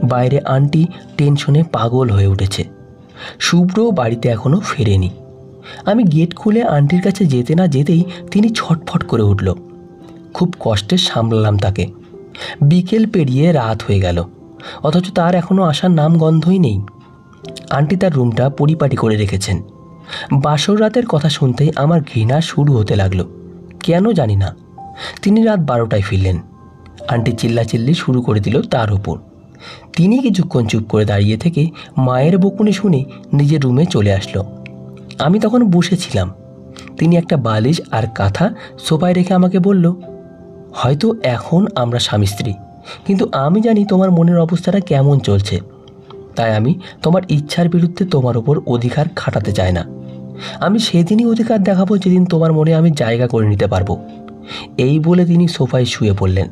বাইরে আন্টি টেনশনে পাগল হয়ে উঠেছে। শুভ্র বাড়িতে এখনও ফেরেনি। আমি গেট খুলে আন্টির কাছে যেতে না যেতেই তিনি ছটফট করে উঠল। খুব কষ্টে সামলালাম তাকে। বিকেল পেরিয়ে রাত হয়ে গেল, অথচ তার এখনও আসার নাম গন্ধই নেই। আন্টি তার রুমটা পরিপাটি করে রেখেছেন। বাসর রাতের কথা শুনতেই আমার ঘৃণা শুরু হতে লাগলো। কেন জানি না। তিনি রাত 12টায় ফিরলেন। আন্টি চিল্লাচিল্লি শুরু করে দিল তার উপর। তিনি কিছুক্ষণ চুপ করে দাঁড়িয়ে থেকে মায়ের বকুনি শুনে নিজের রুমে চলে আসলো। আমি তখন বসেছিলাম। তিনি একটা বালিশ আর কাঁথা সোফায় রেখে আমাকে বলল, হয়তো এখন আমরা স্বামী স্ত্রী, কিন্তু আমি জানি তোমার মনের অবস্থাটা কেমন চলছে। তাই আমি তোমার ইচ্ছার বিরুদ্ধে তোমার ওপর অধিকার খাটাতে চাই না। আমি সেদিনই অধিকার দেখাবো যেদিন তোমার মনে আমি জায়গা করে নিতে পারবো। এই বলে তিনি সোফায় শুয়ে পড়লেন।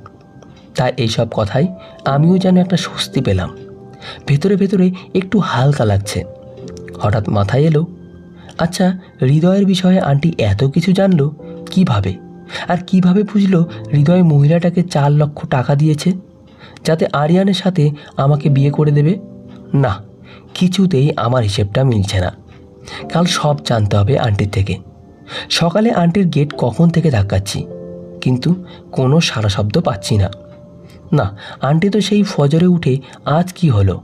তাই এইসব কথায় আমিও যেন একটা স্বস্তি পেলাম। ভেতরে ভেতরে একটু হালকা লাগছে। হঠাৎ মাথায় এলো, আচ্ছা, হৃদয়ের বিষয়ে আন্টি এত কিছু জানলো কিভাবে? আর কিভাবে বুঝলো হৃদয় মহিলাটাকে 4 লক্ষ টাকা দিয়েছে যাতে আরিয়ানের সাথে আমাকে বিয়ে করে দেবে? না, কিছুতেই আমার হিসেবটা মিলছে না। কাল সব জানতে হবে আন্টির থেকে। সকালে আন্টির গেট কখন থেকে ধাক্কাচ্ছি, কিন্তু কোনো সাড়া শব্দ পাচ্ছি না। না, আন্টি তো সেই ফজরে উঠে আজ কি হলো?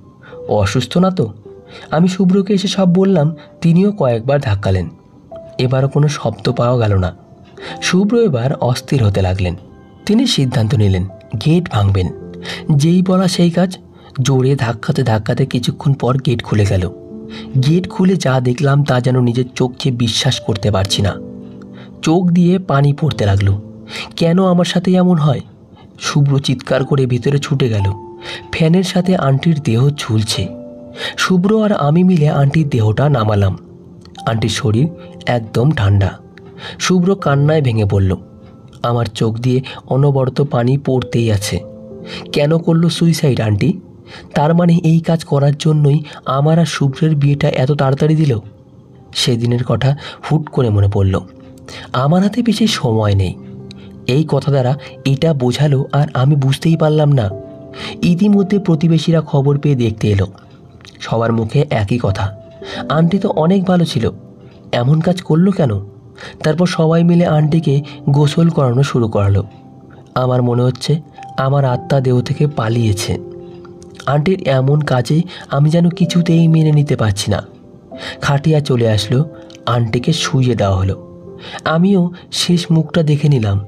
অসুস্থ না তো? আমি শুভ্রকে এসে সব বললাম। তিনিও কয়েকবার ধাক্কালেন। এবারও কোনো শব্দ পাওয়া গেল না। শুভ্র এবার অস্থির হতে লাগলেন। তিনি সিদ্ধান্ত নিলেন গেট ভাঙবেন। যেই বলা সেই কাজ। জোরে ধাক্কাতে ধাক্কাতে কিছুক্ষণ পর গেট খুলে গেল। গেট খুলে যা দেখলাম তা যেন নিজের চোখকে বিশ্বাস করতে পারছি না। চোখ দিয়ে পানি পড়তে লাগলো। কেন আমার সাথে এমন হয়? শুভ্র চিৎকার করে ভিতরে ছুটে গেল। ফ্যানের সাথে আন্টির দেহ ঝুলছে। শুভ্র আর আমি মিলে আন্টির দেহটা নামালাম। আন্টির শরীর একদম ঠান্ডা। শুভ্র কান্নায় ভেঙে পড়ল। আমার চোখ দিয়ে অনবরত পানি পড়তেই আছে। কেন করলো সুইসাইড আন্টি? তার মানে এই কাজ করার জন্যই আমার আর শুভ্রের বিয়েটা এত তাড়াতাড়ি দিল। সেদিনের কথা হুট করে মনে পড়ল। আমার হাতে বেশি সময় নেই। এই কথা দ্বারা এটা বোঝালো আর আমি বুঝতেই পারলাম না। ইতিমধ্যে প্রতিবেশীরা খবর পেয়ে দেখতে এলো। সবার মুখে একই কথা, আন্টি তো অনেক ভালো ছিল, এমন কাজ করলো কেন? তারপর সবাই মিলে আন্টিকে গোসল করানো শুরু করালো। আমার মনে হচ্ছে আমার আত্মা দেহ থেকে পালিয়েছে। আন্টির এমন কাজে আমি যেন কিছুতেই মেনে নিতে পারছি না। খাটিয়া চলে আসলো। আন্টিকে শুইয়ে দেওয়া হলো। আমিও শেষ মুখটা দেখে নিলাম।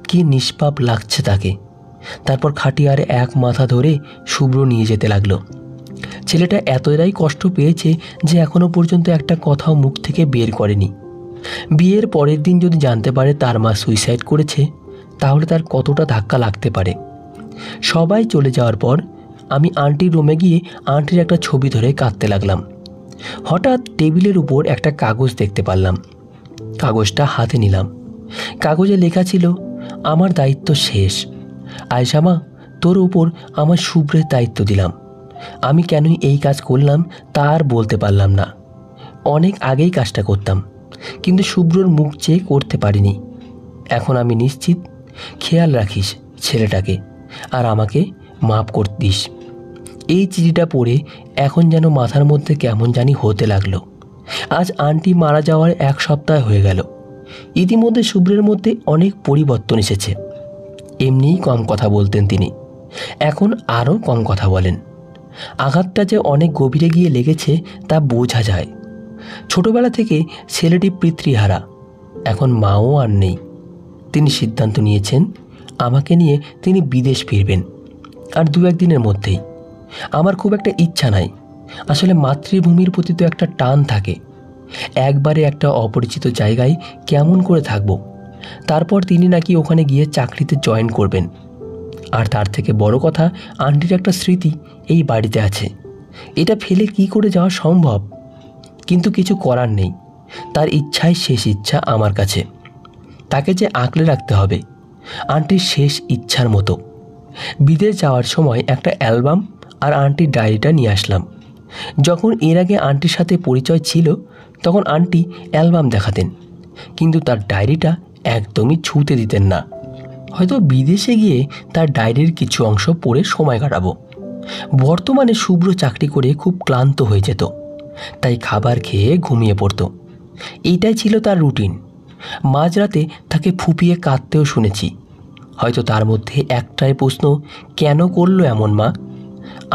কি নিষ্পাপ লাগছে তাকে। তারপর খাটিয়ার এক মাথা ধরে শুভ্র নিয়ে যেতে লাগলো। ছেলেটা এতটাই কষ্ট পেয়েছে যে এখনো পর্যন্ত একটা কথাও মুখ থেকে বের করেনি। বিয়ের পরের দিন যদি জানতে পারে তার মা সুইসাইড করেছে, তাহলে তার কতটা ধাক্কা লাগতে পারে। সবাই চলে যাওয়ার পর আমি আন্টির রুমে গিয়ে আন্টির একটা ছবি ধরে কাঁদতে লাগলাম। হঠাৎ টেবিলের উপর একটা কাগজ দেখতে পারলাম। কাগজটা হাতে নিলাম। কাগজে লেখা ছিল, আমার দায়িত্ব শেষ। আয়েশা মা, তোর উপর আমার শুভ্রের দায়িত্ব দিলাম। আমি কেনই এই কাজ করলাম তা আর বলতে পারলাম না। অনেক আগেই কাজটা করতাম, কিন্তু শুভ্রর মুখ চেয়ে করতে পারিনি। এখন আমি নিশ্চিত। খেয়াল রাখিস ছেলেটাকে, আর আমাকে মাফ করে দিস। এই চিঠিটা পড়ে এখন যেন মাথার মধ্যে কেমন জানি হতে লাগলো। আজ আন্টি মারা যাওয়ার 1 সপ্তাহ হয়ে গেল। ইতিমধ্যে শুভ্রের মধ্যে অনেক পরিবর্তন এসেছে। এমনিই কম কথা বলতেন তিনি, এখন আরও কম কথা বলেন। আঘাতটা যে অনেক গভীরে গিয়ে লেগেছে তা বোঝা যায়। ছোটবেলা থেকে ছেলেটি পিতৃহারা, এখন মাও আর নেই। তিনি সিদ্ধান্ত নিয়েছেন আমাকে নিয়ে তিনি বিদেশ ফিরবেন, আর 2-1 দিনের মধ্যেই। আমার খুব একটা ইচ্ছা নাই। আসলে মাতৃভূমির প্রতি তো একটা টান থাকে। একবারে একটা অপরিচিত জায়গায় কেমন করে থাকব। তারপর তিনি নাকি ওখানে গিয়ে চাকরিতে জয়েন করবেন। আর তার থেকে বড় কথা, আন্টির একটা স্মৃতি এই বাড়িতে আছে। এটা ফেলে কি করে যাওয়া সম্ভব? কিন্তু কিছু করার নেই। তার ইচ্ছাই শেষ ইচ্ছা আমার কাছে। তাকে যে আঁকলে রাখতে হবে, আন্টির শেষ ইচ্ছার মতো। বিদেশ যাওয়ার সময় একটা অ্যালবাম আর আন্টির ডায়েরিটা নিয়ে আসলাম। যখন এর আগে আন্টির সাথে পরিচয় ছিল তখন আন্টি অ্যালবাম দেখাতেন, কিন্তু তার ডায়েরিটা একদমই ছুঁতে দিতেন না। হয়তো বিদেশে গিয়ে তার ডায়েরির কিছু অংশ পড়ে সময় কাটাবো। বর্তমানে শুভ্র চাকরি করে খুব ক্লান্ত হয়ে যেত, তাই খাবার খেয়ে ঘুমিয়ে পড়ত। এইটাই ছিল তার রুটিন। মাঝরাতে তাকে ফুপিয়ে কাঁদতেও শুনেছি। হয়তো তার মধ্যে একটাই প্রশ্ন, কেন করলো এমন মা?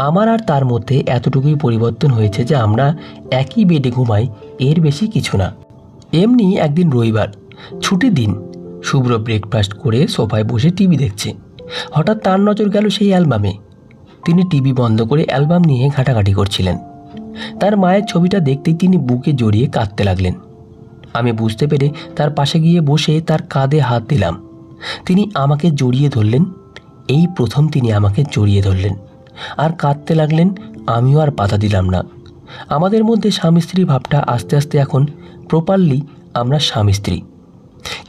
আমার আর তার মধ্যে এতটুকুই পরিবর্তন হয়েছে যে আমরা একই বেডে ঘুমাই, এর বেশি কিছু না। এমনি একদিন রবিবার, ছুটির দিন। শুভ্র ব্রেকফাস্ট করে সোফায় বসে টিভি দেখছে। হঠাৎ তার নজর গেল সেই অ্যালবামে। তিনি টিভি বন্ধ করে অ্যালবাম নিয়ে ঘাটাঘাটি করছিলেন। তার মায়ের ছবিটা দেখতেই তিনি বুকে জড়িয়ে কাঁদতে লাগলেন। আমি বুঝতে পেরে তার পাশে গিয়ে বসে তার কাঁধে হাত দিলাম। তিনি আমাকে জড়িয়ে ধরলেন। এই প্রথম তিনি আমাকে জড়িয়ে ধরলেন আর কাঁদতে লাগলেন। আমিও আর বাধা দিলাম না। আমাদের মধ্যে স্বামী স্ত্রী ভাবটা আস্তে আস্তে এখন প্রপারলি আমরা স্বামী স্ত্রী।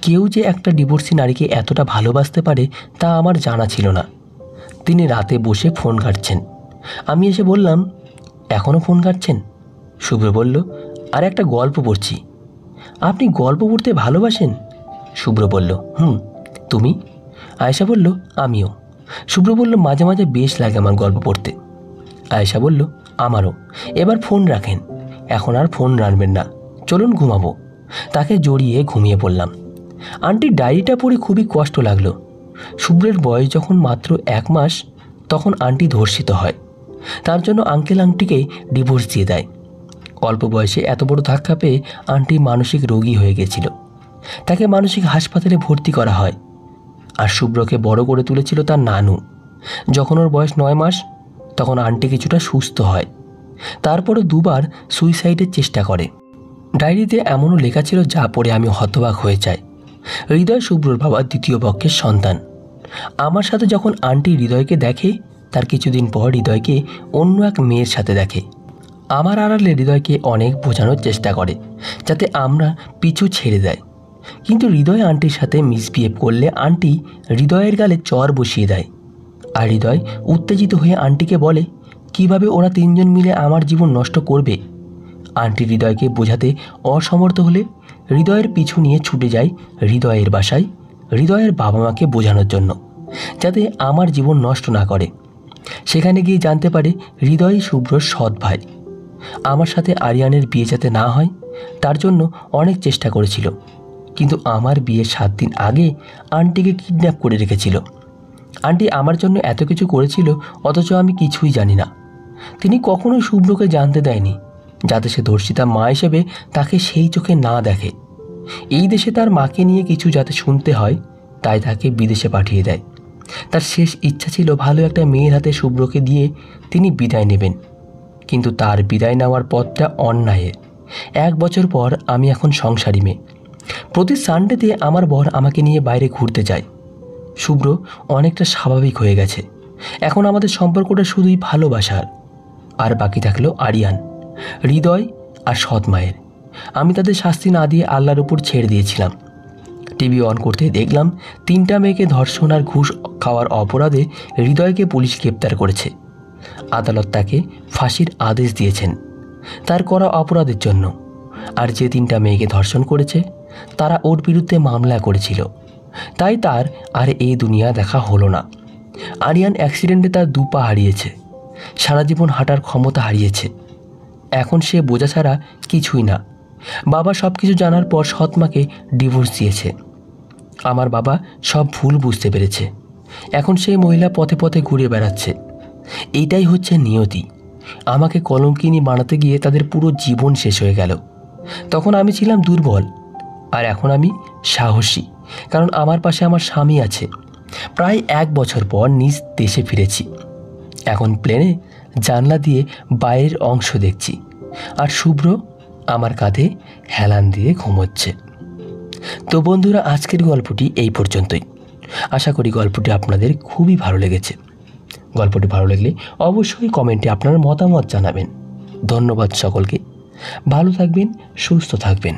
কেউ যে একটা ডিভোর্সি নারীকে এতটা ভালোবাসতে পারে তা আমার জানা ছিল না। তিনি রাতে বসে ফোন ঘাঁটছেন। আমি এসে বললাম, এখনও ফোন ঘাঁটছেন? শুভ্র বলল, আর একটা গল্প পড়ছি। আপনি গল্প পড়তে ভালোবাসেন? শুভ্র বলল, তুমি? আয়েশা বলল, আমিও। শুভ্র বলল, মাঝে মাঝে বেশ লাগে আমার গল্প পড়তে। আয়েশা বলল, আমারও। এবার ফোন রাখেন, এখন আর ফোন রাখবেন না, চলুন ঘুমাবো। তাকে জড়িয়ে ঘুমিয়ে পড়লাম। আন্টির ডায়েরিটা পড়ে খুবই কষ্ট লাগলো। শুভ্রের বয়স যখন মাত্র 1 মাস তখন আন্টি ধর্ষিত হয়। তার জন্য আঙ্কেল আন্টিকে ডিভোর্স দিয়ে দেয়। অল্প বয়সে এত বড় ধাক্কা পেয়ে আন্টি মানসিক রোগী হয়ে গেছিল। তাকে মানসিক হাসপাতালে ভর্তি করা হয়। আর শুভ্রকে বড় করে তুলেছিল তার নানু। যখন ওর বয়স 9 মাস তখন আন্টি কিছুটা সুস্থ হয়। তারপরও 2বার সুইসাইডের চেষ্টা করে। ডায়েরিতে এমনও লেখা ছিল যা পড়ে আমি হতবাক হয়ে যাই। হৃদয় শুভ্রর বাবা 2য় পক্ষের সন্তান। আমার সাথে যখন আন্টি হৃদয়কে দেখে তার কিছুদিন পর হৃদয়কে অন্য এক মেয়ের সাথে দেখে। আমার আড়ালে হৃদয়কে অনেক বোঝানোর চেষ্টা করে যাতে আমরা পিছু ছেড়ে দেয়। কিন্তু হৃদয় আন্টির সাথে মিসবিহেভ করলে আন্টি হৃদয়ের গালে চর বসিয়ে দেয়। আর হৃদয় উত্তেজিত হয়ে আন্টিকে বলে কিভাবে ওরা 3 জন মিলে আমার জীবন নষ্ট করবে। আন্টি হৃদয়কে বোঝাতে অসমর্থ হলে হৃদয়ের পিছু নিয়ে ছুটে যায় হৃদয়ের বাসায় হৃদয়ের বাবা মাকে বোঝানোর জন্য, যাতে আমার জীবন নষ্ট না করে। সেখানে গিয়ে জানতে পারে হৃদয় শুভ্রর সৎ ভাই। আমার সাথে আরিয়ানের বিয়ে যাতে না হয় তার জন্য অনেক চেষ্টা করেছিল, কিন্তু আমার বিয়ের 7 দিন আগে আন্টিকে কিডন্যাপ করে রেখেছিল। আন্টি আমার জন্য এত কিছু করেছিল অথচ আমি কিছুই জানি না। তিনি কখনোই শুভ্রকে জানতে দেয়নি যাতে সে ধর্ষিতা মা হিসেবে তাকে সেই চোখে না দেখে। এই দেশে তার মাকে নিয়ে কিছু যাতে শুনতে হয় তাই তাকে বিদেশে পাঠিয়ে দেয়। তার শেষ ইচ্ছা ছিল ভালো একটা মেয়ের হাতে শুভ্রকে দিয়ে তিনি বিদায় নেবেন, কিন্তু তার বিদায় নেওয়ার পথটা অন্যায়ের। 1 বছর পর আমি এখন সংসারী মেয়ে। প্রতি সানডেতে আমার বর আমাকে নিয়ে বাইরে ঘুরতে যায়। শুভ্র অনেকটা স্বাভাবিক হয়ে গেছে। এখন আমাদের সম্পর্কটা শুধুই ভালোবাসার। আর বাকি থাকলো আরিয়ান, হৃদয় আর সৎ মায়ের। আমি তাদের শাস্তি না দিয়ে আল্লাহর উপর ছেড়ে দিয়েছিলাম। টিভি অন করতে দেখলাম 3টা মেয়েকে ধর্ষণ আর ঘুষ খাওয়ার অপরাধে হৃদয়কে পুলিশ গ্রেপ্তার করেছে। আদালত তাকে ফাঁসির আদেশ দিয়েছেন তার করা অপরাধের জন্য। আর যে 3টা মেয়েকে ধর্ষণ করেছে তারা ওর বিরুদ্ধে মামলা করেছিল, তাই তার আর এই দুনিয়া দেখা হলো না। আরিয়ান অ্যাক্সিডেন্টে তার 2 পা হারিয়েছে। সারা জীবন হাঁটার ক্ষমতা হারিয়েছে। এখন সে বোঝা ছাড়া কিছুই না। বাবা সব কিছু জানার পর সৎমাকে ডিভোর্স দিয়েছে। আমার বাবা সব ভুল বুঝতে পেরেছে। এখন সেই মহিলা পথে পথে ঘুরে বেড়াচ্ছে। এইটাই হচ্ছে নিয়তি। আমাকে কলঙ্কিনী বানাতে গিয়ে তাদের পুরো জীবন শেষ হয়ে গেল। তখন আমি ছিলাম দুর্বল, আর এখন আমি সাহসী, কারণ আমার পাশে আমার স্বামী আছে। প্রায় 1 বছর পর নিজ দেশে ফিরেছি। এখন প্লেনে জানলা দিয়ে বাইরের অংশ দেখছি, আর শুভ্র আমার কাঁধে হেলান দিয়ে ঘুমোচ্ছে। তো বন্ধুরা, আজকের গল্পটি এই পর্যন্তই। আশা করি গল্পটি আপনাদের খুবই ভালো লেগেছে। গল্পটি ভালো লাগলে অবশ্যই কমেন্টে আপনার মতামত জানাবেন। ধন্যবাদ সকলকে। ভালো থাকবেন, সুস্থ থাকবেন।